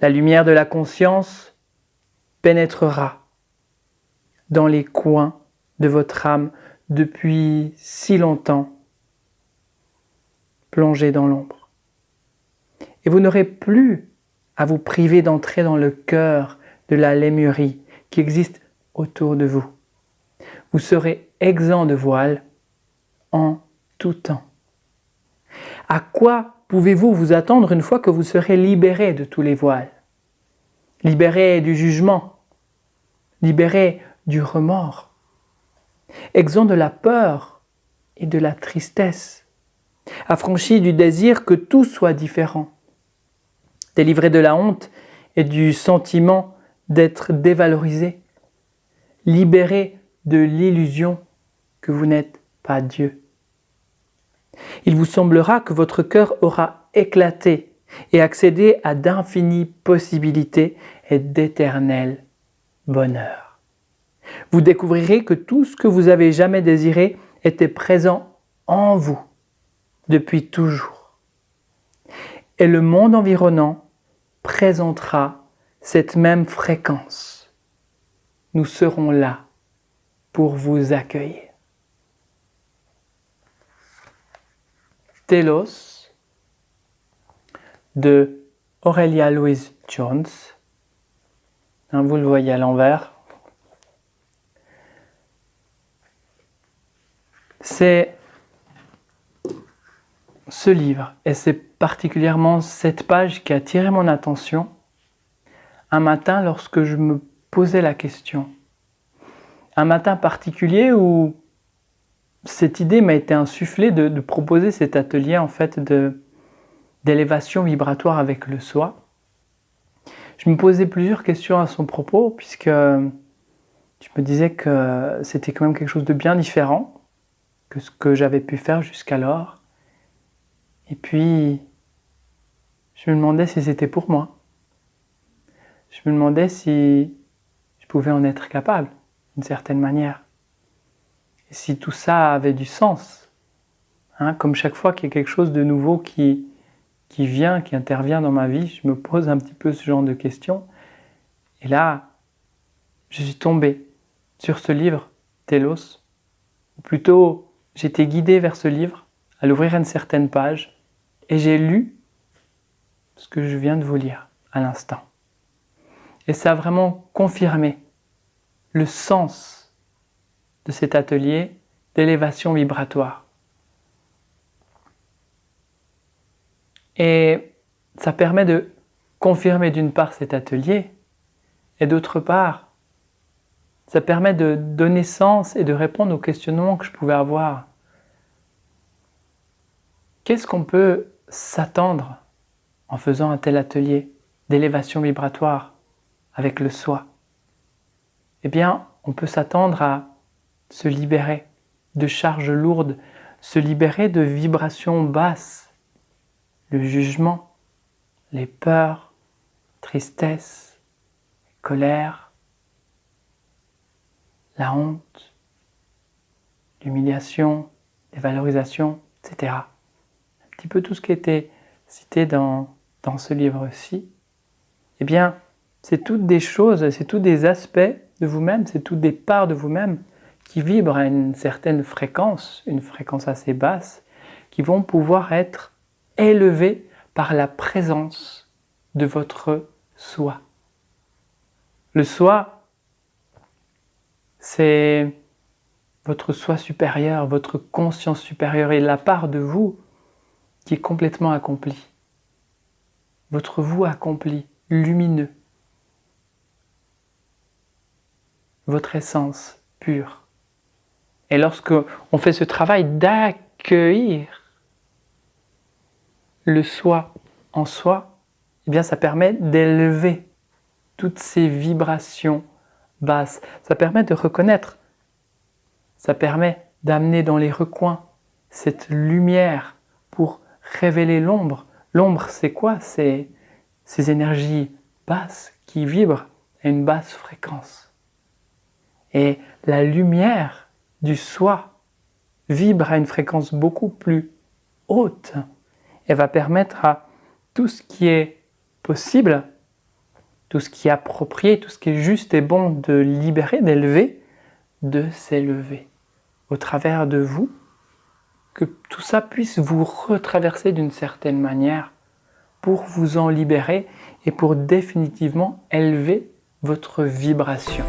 La lumière de la conscience pénétrera dans les coins de votre âme depuis si longtemps, plongée dans l'ombre. Et vous n'aurez plus à vous priver d'entrer dans le cœur de la lémurie qui existe autour de vous. Vous serez exempt de voile en tout temps. À quoi pouvez-vous vous attendre une fois que vous serez libéré de tous les voiles? Libéré du jugement, libéré du remords, exempt de la peur et de la tristesse, affranchi du désir que tout soit différent, délivré de la honte et du sentiment d'être dévalorisé, libéré de l'illusion que vous n'êtes pas Dieu. Il vous semblera que votre cœur aura éclaté et accédé à d'infinies possibilités et d'éternel bonheur. Vous découvrirez que tout ce que vous avez jamais désiré était présent en vous depuis toujours. Et le monde environnant présentera cette même fréquence. Nous serons là pour vous accueillir. Telos de Aurelia Louise Jones. Vous le voyez à l'envers. C'est ce livre, et c'est particulièrement cette page qui a attiré mon attention un matin lorsque je me posais la question. Un matin particulier où cette idée m'a été insufflée de proposer cet atelier en fait d'élévation vibratoire avec le soi. Je me posais plusieurs questions à son propos puisque je me disais que c'était quand même quelque chose de bien différent que ce que j'avais pu faire jusqu'alors. Et puis, je me demandais si c'était pour moi. Je me demandais si je pouvais en être capable, d'une certaine manière. Et si tout ça avait du sens. Comme chaque fois qu'il y a quelque chose de nouveau qui vient, qui intervient dans ma vie, je me pose un petit peu ce genre de questions. Et là, je suis tombé sur ce livre, Telos. Ou plutôt, j'étais guidé vers ce livre, à l'ouvrir une certaine page, et j'ai lu ce que je viens de vous lire à l'instant. Et ça a vraiment confirmé le sens de cet atelier d'élévation vibratoire. Et ça permet de confirmer d'une part cet atelier, et d'autre part, ça permet de donner sens et de répondre aux questionnements que je pouvais avoir. Qu'est-ce qu'on peut s'attendre en faisant un tel atelier d'élévation vibratoire avec le soi? Eh bien, on peut s'attendre à se libérer de charges lourdes, se libérer de vibrations basses, le jugement, les peurs, tristesse, colère, la honte, l'humiliation, dévalorisation, etc. Un petit peu tout ce qui était cité dans ce livre-ci. Eh bien, c'est toutes des choses, c'est tous des aspects de vous-même, c'est toutes des parts de vous-même qui vibrent à une certaine fréquence, une fréquence assez basse, qui vont pouvoir être élevées par la présence de votre soi. Le soi, c'est votre soi supérieur, votre conscience supérieure et la part de vous qui est complètement accomplie. Votre vous accompli, lumineux. Votre essence pure. Et lorsque on fait ce travail d'accueillir le soi en soi, eh bien ça permet d'élever toutes ces vibrations basses. Ça permet de reconnaître, ça permet d'amener dans les recoins cette lumière pour révéler l'ombre. L'ombre, c'est quoi? C'est ces énergies basses qui vibrent à une basse fréquence. Et la lumière du soi vibre à une fréquence beaucoup plus haute et va permettre à tout ce qui est possible tout ce qui est approprié, tout ce qui est juste et bon de libérer, d'élever, de s'élever au travers de vous, que tout ça puisse vous retraverser d'une certaine manière pour vous en libérer et pour définitivement élever votre vibration.